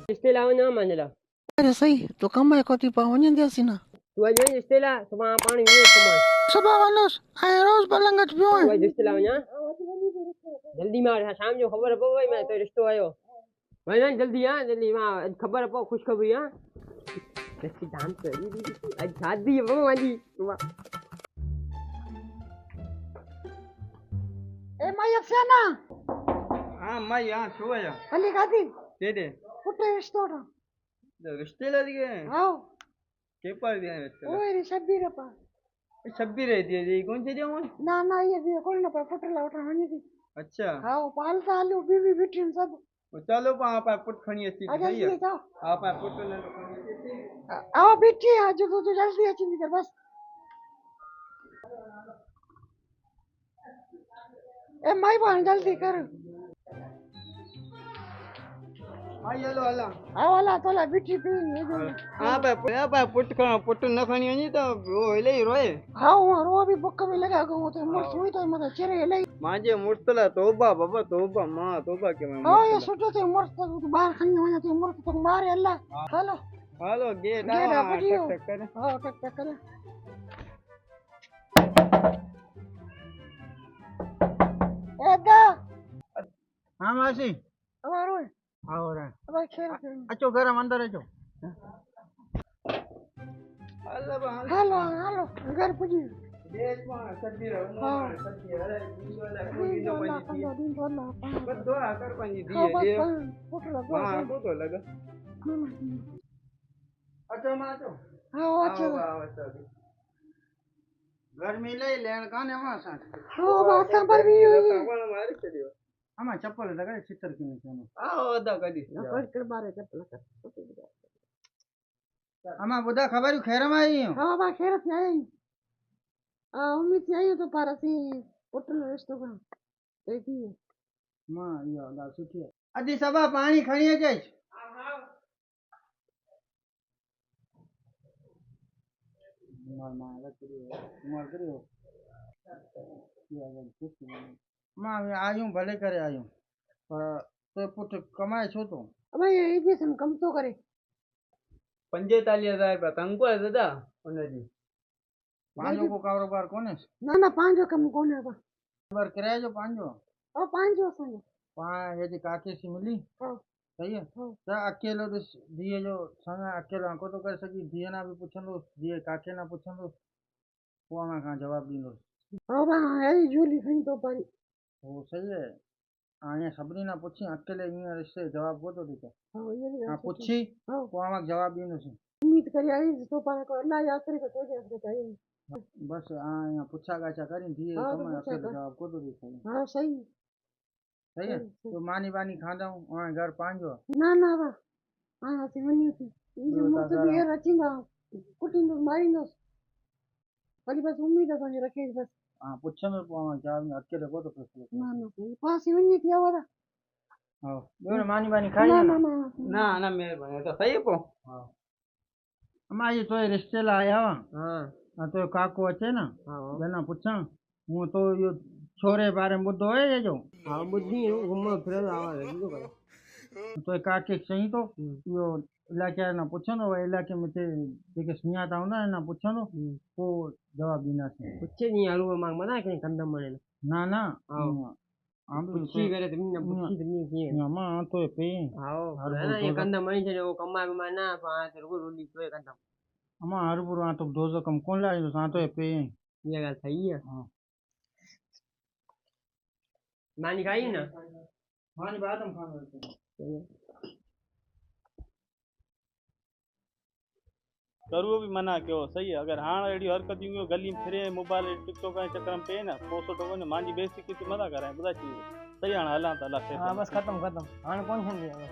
Stella वञा मंझला अरे सही तो कम है कोती पा वञन दियासीं न तू अॼु वञ स्टेला सुभाणे पाणी वियो कमाए सभा वनोस ऐं रोज पलंग च पियो तू आहे अॼु स्टेला वञा जल्दी मार शाम जो ख़बर पव वई मैं तो रिश्तो आयो वञ वञ जल्दी हाँ जल्दी मां अॼु ख़बर पव ख़ुशख़बरी हाँ रस्सी डांस अॼु शादी है पव मुंहिंजी ए माई अफसाना हाँ माई हाँ छो आया हली गादी दे दे पुटे रिश्तो ना रिश्ते ला दिए आओ के पर दिया रिश्ते ओए रे शब्बीर पा छब्बीस रहती है जी कौन सी दिया मुझे ना ना ये भी कोई ना पा पुटे ला उठा वनी थी अच्छा आओ पाल साल बीवी बिटिन सब वो चलो आप पुट खणी अच्छी आ सही जल्दी है जाओ आप पुट ने तो खणी अच्छी आओ बिटी आज तो जल्दी अच्छी कर बस ए माई बहन जल्दी कर आई हेलो हला आओ वाला तोला बिटी पी आप पुट न खणी वनी तो वो ले रोए आओ रो भी बुक में लगा गो तो मुर सुई तो मत चेहरे ले मांजे मुर्तला तौबा बाबा तौबा मां तौबा के मैं आओ ये सोचो तो मुर तो बाहर खनी होना तो मुर तो मारे अल्लाह हेलो हेलो गेट गेट आ पड़ियो टक कर हां टक टक कर ए दा हां मासी हमारो आओ रे अब खेल अचो घर अंदर अचो हेलो हेलो हेलो घर पुजी देश में सब्जी रहो हाँ। सब्जी अरे दिन वाला दिन कोई वाला पंजी दिन वाला बस दो आकर पंजी हाँ दिए बस दिए पुट लगा हां वो तो लगा अचो मां अचो हाँ अच्छा आओ गर्मी ले लेन काने मां साथ हाँ बात पर भी हुई कोण मारी चलियो आमा चप्पल लगा चित्र की नहीं आओ अदा कदी कर बारे चप्पल कर आमा बुदा खबर खैर में आई हूं हाँ बा खेर से आई उम्मीद से आई तो पर सी पुट लो रिश्तो का देखी मां यो दा सुठी अदी सबा पानी खणी जाई मां आयूं भले करे आयूं पर तो पुट कमाए छो तो भाई ये भी सम कम तो करे 45,000 रुपया तंग को है दादा उनजी पांचो को कारोबार कोने ना ना पांचो कम कोने बा बार किराए जो पांचो ओ पांचो संग पांच ये जी काके सी मिली हाँ सही है हाँ तो अकेलो तो दिए जो संग अकेलो को तो कर सकी दिए ना भी पूछंदो दिए काके ना पूछंदो वो हमें कहां जवाब दींदो हाँ बा यही झूली खणी तो पारी वो सही है आया सबनी ना पूछी अकेले इन रिश्ते जवाब को तो दीता हाँ ये भी हां पूछी हाँ वो हमें जवाब दींदो सी उम्मीद करी आई तो पारे को अल्लाह याद करे तो जे चाहिए बस आया पूछा गाचा करी दिए हाँ, तो कम पूछा अकेले कर। जवाब को तो दीता हाँ सही सही है सही। तो मानी बानी खांदा हूं और घर पांजो ना ना बा हाँ सी वनी थी ये मुझे भी यार रचिंदा कुटिंदो मारिंदो खाली बस उम्मीद है रखे बस हां पूछन को जवाब में अकेले को तो पूछ ना ना पास ही वनी थी आवारा हां बोल मानी बानी खाई ना ना ना ना ना मेहरबानी तो सही पो हां अम्मा ये तो रिश्ते ला आया हाँ हां तो काको अचे ना हाँ बेना पूछा हूं तो यो छोरे बारे में बुद्धो है ये जो हाँ बुद्धि घूम फिर आवा लगी तो करे तो काके सही तो यो इलाके ना पूछनो वो इलाके में ते जेके सुञाता हूंदा ना पूछनो को जवाब दीना से पुछे नहीं आलू मांग मना कहीं कंदम मने ना ना हाँ। हम पुछी करे तो ना पुछी तो नहीं किए मामा तो पे हाँ है ना ये कंदम मनी से वो कमाए कमाए ना पाँच रुपये रोली तो ये कंदम अम्मा हर बुरा तो दोजो कम कौन लाई तो तो पे ये गल सही है हां नानी खाई ना मानी बात हम खान करो भी मना कयो सही है अगर हाण अहिड़ी हरकतूं कयो गली में फिरे मोबाइल टिकटॉक जे चक्कर में पे न पोसो तो वञ मांजी बेइज्जती की मना कराए ॿुधाए चीज सही हाणे हलां त अलाह हाँ बस खत्म खत्म हाणे कौन थींदी है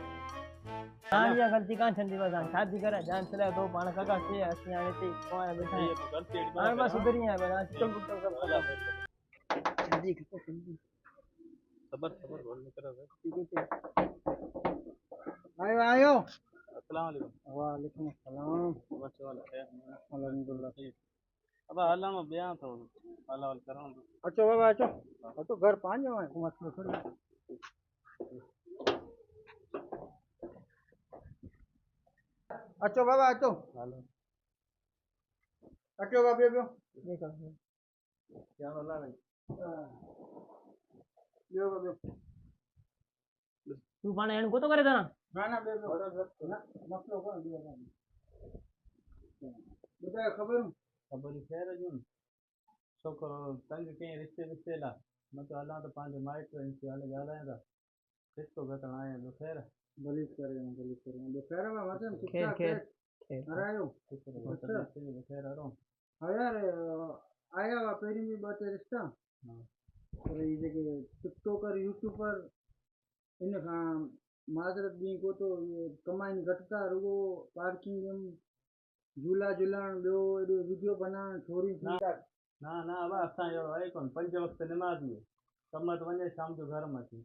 हाणे इहा ग़लती कान थींदी बस हाणे शादी करे जान चलाए तो पाण काका थे असीं हाणे हिते कोण वेठा आहियूं हाणे बस सुधरी आया बस हाणे चिकन पुटल सब खत्म जल्दी खत्म जल्दी सबर सबर बोल निकल ठीक है आयो आयो अस्सलाम वालेकुम वालेकुम अस्सलाम बस वाला है अल्हम्दुलिल्लाह अब हलाणो ॿियां थो हला हल करणो अचो बाबा अचो अचो घर पांजो है मसलो थोड़ी अचो बाबा अचो હાલો अचो बाबा ॿियो ચાલો લાવે ॿियो ॿियो તું પણ એને ગોતો કરે તને ના ના ॿियो મસલો કોણ ॿुधायो ख़बर ખબર ખેર જ ને છોકરો તંગ ક્યાંય रिश्ते ला मैं तो हलां तो पंहिंजो माइट हाले ॻाल्हायां था रिश्तो घटण आया तो ख़ैर भलीस करे दोपहर में मतलब ખેર ખેર हरायो अच्छा ख़ैर हरो हाँ यार आया हुआ पहिरीं बि ॿ टे रिश्ता पर ये जेके टिकटॉकर यूट्यूबर इन खां माज़रत ॾींहुं को तो इहे कमाइनि घटि था रुगो पार्किंग झूला झूलाइण ॿियो एॾो वीडियो बनाइण छोरी ना ना अब असांजो आहे कोन 5 वक्त नमाज़ी कम ते वञे शाम जो घर में अची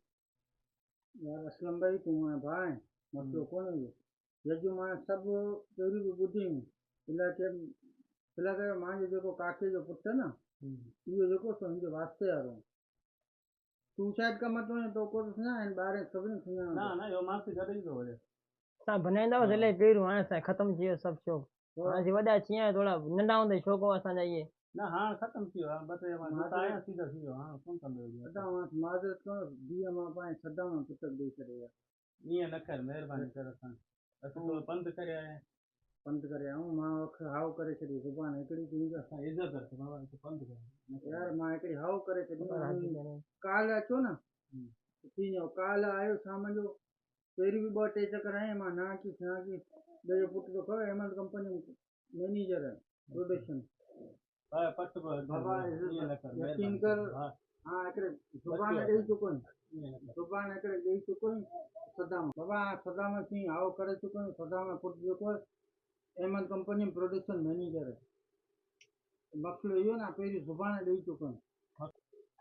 यार असलम भाई तूं भाई मसलो कोन इहो जजू मां सभु पहिरीं बि ॿुधियूं इलाके मुंहिंजो जेको काके जो पुटु आहे न इहो जेको सो हिनजे वास्ते वारो तूं शायदि कम ते वञे तो को सुञाणे ॿारहें सभिनी सुञाणे ना ना इहो मांसी गॾु ई थो वञे असां बनाईंदा हुआसीं इलाही पहिरियों हाणे असां ख़तमु थी वियो सभु शौक़ु हाणे वॾा थी विया थोरा नंढा हूंदे शौक़ु हो असांजा इहे ना हाणे ख़तमु थी वियो आहे ॿ टे मां आया सीधा थी वियो हाणे कोन कंदो माज़रत करो धीअ मां पाण सदा मां पुटु ॾेई छॾे ईअं न कर महिरबानी कर असां थोरो पंधु करे आया आहियूं पंधु करे आऊं मां हाउ करे छॾी ज़ुबान हिकिड़ी थींदी असां इज़त रख बाबा पंधु कर यार मां हिकिड़ी हाउ करे छॾी काल अचो न थी वियो काल आयो शाम जो पहिरीं बि ॿ टे चकर आया मां ना की ॿियो पुटु तो खबर हेमंत कंपनी मैनेजर है प्रोडक्शन पट बाबा यकीन कर हाँ हिकिड़े ज़ुबान ॾेई चुको आहिनि ज़ुबान हिकिड़े ॾेई चुको आहिनि सदाम बाबा सदाम थी हाउ करे चुको आहिनि सदाम पुटु जेको आहे हेमंत कंपनी में प्रोडक्शन मैनेजर है मसलो इहो न पहिरीं ज़ुबान ॾेई चुको आहिनि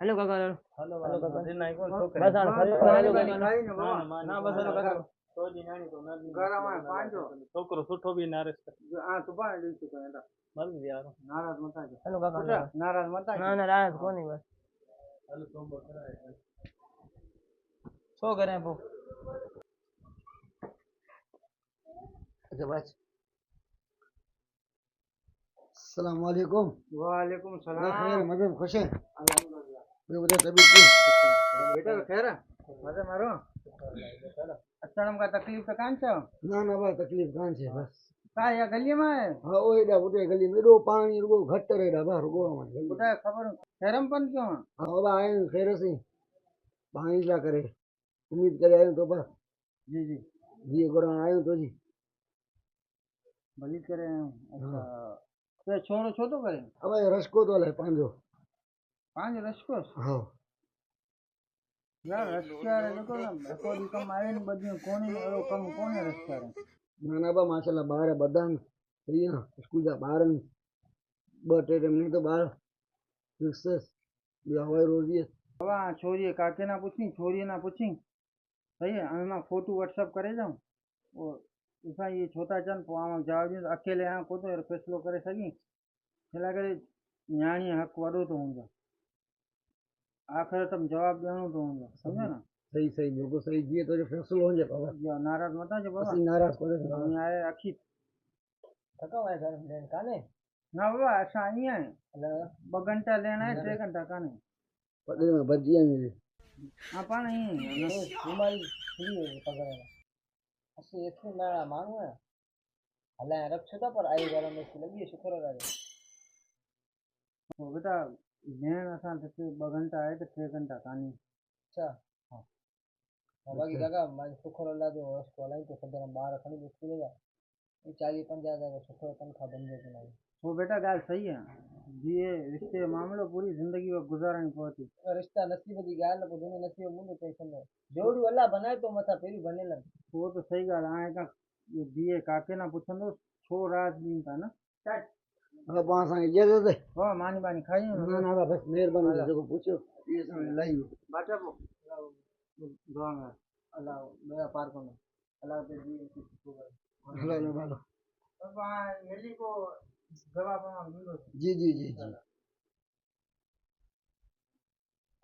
हेलो काका हलो काका दिन आई कोन बस छोकरे हाणे हेलो काका ना बस हलो काका तो जी नानी तो ना घर में पंहिंजो छोकरो सुठो बि नारेस हाँ ज़ुबान ॾेई चुको आहिनि मल यार नाराज़ मता कयो हेलो काका नाराज़ मता ना ना राज कोन्हे बस हलो सोमो कराए छो करे पोइ अच्छा बस अस्सलाम वालेकुम वालेकुम सलाम खैर मजे में खुश है अल्हम्दुलिल्लाह ॿियो ॿुधायो तबीयत कीअं बेटा ख़ैर मज़े मारो अचण में का तकलीफ़ त कान थियो ना ना बा तकलीफ़ कान छे बस का या गलीअ में आहे हा ओ हेॾा ॿुधे गली में एॾो पाणी रुगो घटि रे हेॾा बा रुगो ॿुधाए ख़बर खैरम पन क्यों आहे हा बाबा आहियूं ख़ैर से पाणी लाइ करे उम्मीद करे आहियूं तो बा जी जी जीअं घुरण आहियूं तो जी भली करे आहियूं अच्छा ते छोरो छो थो करे अब रसको तो हले पंहिंजो पंहिंजो रशको हा यार रशियारे जेको न हिकु ॾींहुं कमु आहे नी ॿ ॾींहं कोन्हे अहिड़ो कमु कोन्हे रशियारे ना ना बा माशाल्लाह ॿार ॿधा आहिनि सही आहे स्कूल जा ॿार आहिनि ॿ टे महीने तो ॿार सक्सेस ॿियो हवाई रोज़ी बाबा छोरीअ काके ना पुछी छोरीअ ना पुछी सही है हाणे मां फोटू व्हाट्सअप करे ॾियां पोइ ॾिसां इहे छो था चवनि पोइ आउं जवाबु ॾींदुसि अकेले आहियां कोन थो अहिड़ो फ़ैसिलो करे सघीं छो लाइ करे न्याणीअ हक़ु वॾो थो हूंदो आख़िर त जवाबु ॾियणो थो हूंदो सम्झो न सही सही बिल्कुलु सही जीअं तुंहिंजो फ़ैसिलो हुजे बाबा इहा नाराज़ मता थियो बाबा असीं नाराज़ कोन्हे हीअं आहे अखी काका आहे घर में कान्हे न बाबा असां ईअं आहे 2 घंटा लेण आहे 3 घंटा कान्हे पॻे में भॼी आहियूं हा पाण ईअं बीमारी थी वई पगार में असीं एतिरो नया माण्हू आहियूं हलाए रखियो था पर आई घर में लॻी शुक्र आहे बेटा लेण असां 2 घंटा आहे त 3 घंटा कान्हे अच्छा हा बाक़ी काका मां शुक्र अलाह जो रस्तो हलाई तो सदर ॿार खणी स्कूल जा 40-50 हज़ार सुठो तनख़्वाह बन जाए वो बेटा ॻाल्हि सही आहे जीअं रिश्ते जो मामिलो पूरी ज़िंदगी में गुज़ारणी पवंदी रिश्ता नसीब जी ॻाल्हि न पोइ जंहिंमें नसीब मुंहिंजो चई छॾो जोड़ियूं अलाह बनाए तो मथां पहिरीं बनियल आहिनि वो तो सही ॻाल्हि आहे हाणे धीअ काके ना पुछंदो छो रात ॾींहुं था न अब पाण सां इजाज़त है हो मानी बानी खाई ना ना बस महिरबानी जेको पुछियो इहे सां इलाही बाटा पो दुआ में अलाह मेरा पार कोन्हे अलाह ते जी हलो हलो हलो अब मिली को जवाब मां ॾींदो जी जी जी जी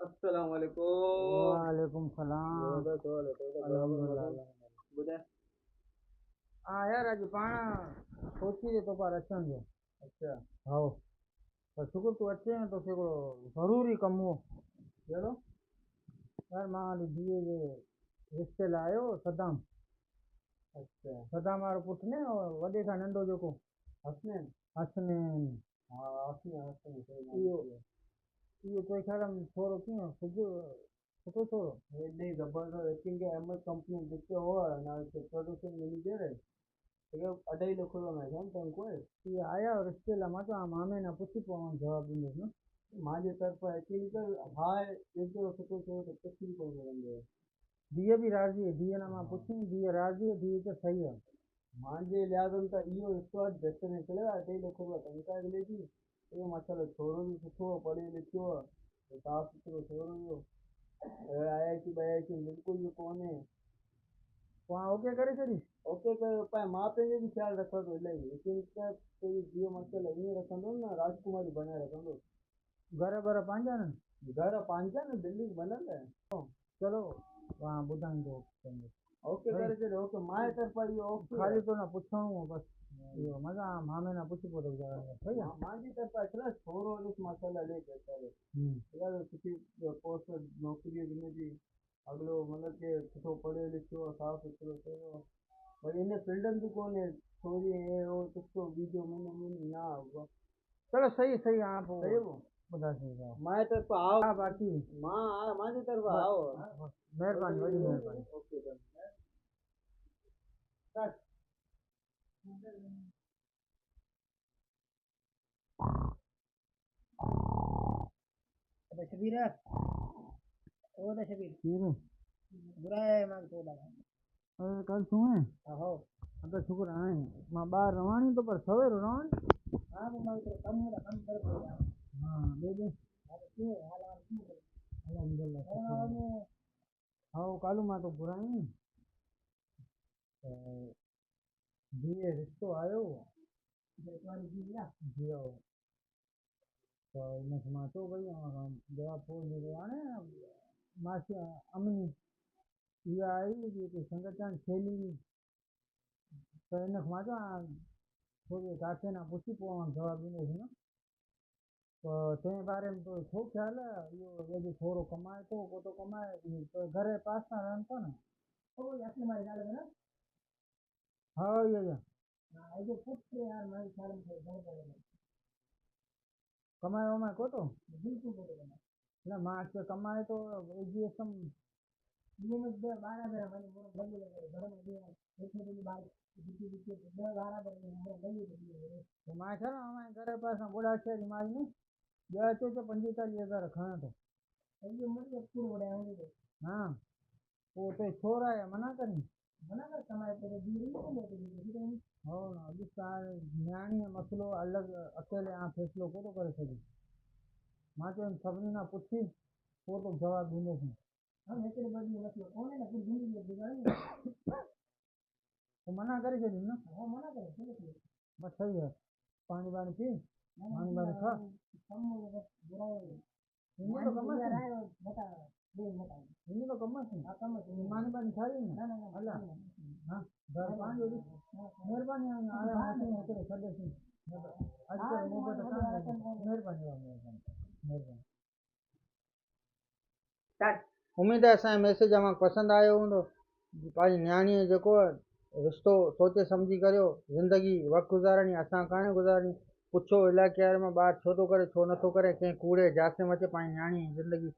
अस्सलाम वालेकुम वालेकुम सलाम ॿुधाए हाँ यार अॼु पाण सोची तो पर अचण जो। अच्छा हाँ पर शुक्र तूं अचे न तोखे हिकिड़ो ज़रूरी कमु हो। कहिड़ो? यार मां हाली धीअ जे रिश्ते लाइ आयो सदाम। अच्छा सदाम वारो पुटु न वॾे खां नंढो जेको हसनैन? हसनैन। हा हसनैन इहो इहो तोखे ख्याल में थोरो कीअं सुठो थोरो हेॾी ज़बरदस्त एक्टिंग के अहमद कंपनी जिते हो ना प्रोडक्शन मैनेजर है तो 2.5 लाख रुपया में जान तो कोई इहे आया रिश्ते लाइ मां चवां मामे खां पुछी पोइ जवाबु ॾींदुसि न। मुंहिंजे तरफ़ां एक्टिंग कर हाय एतिरो सुठो थियो त कुझु बि कोन मिलंदो। धीअ बि राज़ी आहे धीअ खां मां पुछी धीअ राज़ी आहे धीअ त सही आहे। मुंहिंजे लिहाज़ में त इहो रिश्तो बहितरीन चलियो आहे 2.5 लाख रुपया तनख़्वाह मिले थी इहो माशाल्लाह छोरो बि सुठो आहे पढ़ियो लिखियो आहे साफ़ सुथिरो छोरो हुयो IIT IIT बिल्कुलु बि कोन्हे। पोइ ओके करे छॾी। ओके कयो पाए मां पंहिंजो बि ख़्यालु रखां थो इलाही लेकिन त पंहिंजी धीअ माशाल्लाह ईअं रखंदो न राजकुमारी बनाए रखंदो। घर पंहिंजा आहिनि घर पंहिंजा न बिल्डिंग बनल आहे। चलो तव्हां ॿुधाईंदो ओके करे छॾियो ओके मां तरफ़ां इहो ओके खाली तो न पुछणो हो बसि इहो मज़ा मामे खां पुछी पोइ सही आहे। मुंहिंजी तरफ़ां छा छोरो ॾिस माशाल्लाह इलाही बहितर आहे इलाही सुठी पोस्ट नौकरी ॾिने थी अॻिलो मतिलबु कि सुठो पढ़ियो लिखियो आहे साफ़ सुथिरो थियो पर इन फील्ड बि कोन्हे छोरी हे हो कुझु वीडियो महीने न चलो सही सही आहे पोइ सही हो ॿुधाए मां तरफ़ां आओ हा बाक़ी मां मुंहिंजी तरफ़ां आओ महिरबानी वॾी महिरबानी। ओके शबीर ओ द शबीर बुरा है मां तो लगा अरे कल सुने हो अब शुक्र आहे मां ॿाहिरि रवानी तो पर सवेर रवानी। हां वो मैं तो कम कर दिया हाँ दे अल्हम्दुलिल्लाह हाँ कालू मां तो घुराई धीअ रिश्तो आयो जियो तो हिनखे मां चयो भई जवाब पोइ ॾींदो हाणे मासी अमिनी इहा आई जेकी संगतन थेली त हिनखे मां चयो थोरी काके खां पुछी पोइ जवाबु ॾींदुसि न तो तंहिं बारे में तो छो ख़्यालु आहे इहो अॼु थोरो कमाए थो को थो कमाए तो घर जे पास सां रहनि था न ओ असली मारी गाल है ना हा इहा इहा हां ये पुत्र यार मैं ख्याल में घर पर कमाए वमाए को तो बिल्कुल को तो न मां अच कमाए तो एजुएशन ये में 12 मेरा मैंने मोर बंद लगे घर में दिया देखने के लिए बाहर बिल्कुल बिल्कुल 12 बजे हमरा गली में तो मां छा न घर जे पास बुढ़ा शहरी माई न ॿिया अचो त 45,000 खणा थो ये मुझे पूरा बड़ा होंगे हाँ पोइ उते छोरा आहे मना करी मना कर कमाए तेरे दी नहीं हो न अॼु न्याणी जो मसइलो अलॻि अकेले फ़ैसिलो को थो करे सघे मां चयो सभिनी खां पुछी पोइ तो जवाबु ॾींदुसि हम एकड़े बड़ी मसलो कौन है ना पूरी जिंदगी बिगाड़ी तो मना करे छॾी न वो मना करे बस सही है पानी वानी पी पानी वानी खा कम बुरा है हिन तो कम यार है बता दे बता हिन तो कम हां कम पानी वानी खा ली ना ना अल्लाह हाँ घर पानी महिरबानी आया हाथी हिकिड़े छॾेसि अॼुकल्ह मोहबत महिरबानी उम्मीद है असांजो मैसेज तव्हांखे पसंदि आयो हूंदो पंहिंजी न्याणीअ जो जेको रिश्तो सोचे सम्झी करियो ज़िंदगी वक़्तु गुज़ारणी असां कान्हे गुज़ारणी पुछो इलाइक़े वारे में ॿार छो थो करे छो नथो करे कंहिं कूड़े जासे में अचे पंहिंजी न्याणी जी ज़िंदगी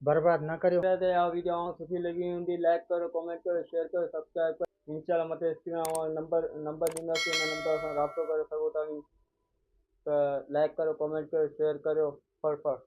बर्बाद न करियो वीडियो सुठी लगी हूंदी लाइक करो कमेंट करो शेयर करो सब्सक्राइब करो इंशाल्लाह मथे स्क्रीन नंबर ॾींदासीं हुन नंबर सां राब्तो करे सघो था त लाइक करो कमेंट करो शेयर करियो फटाफट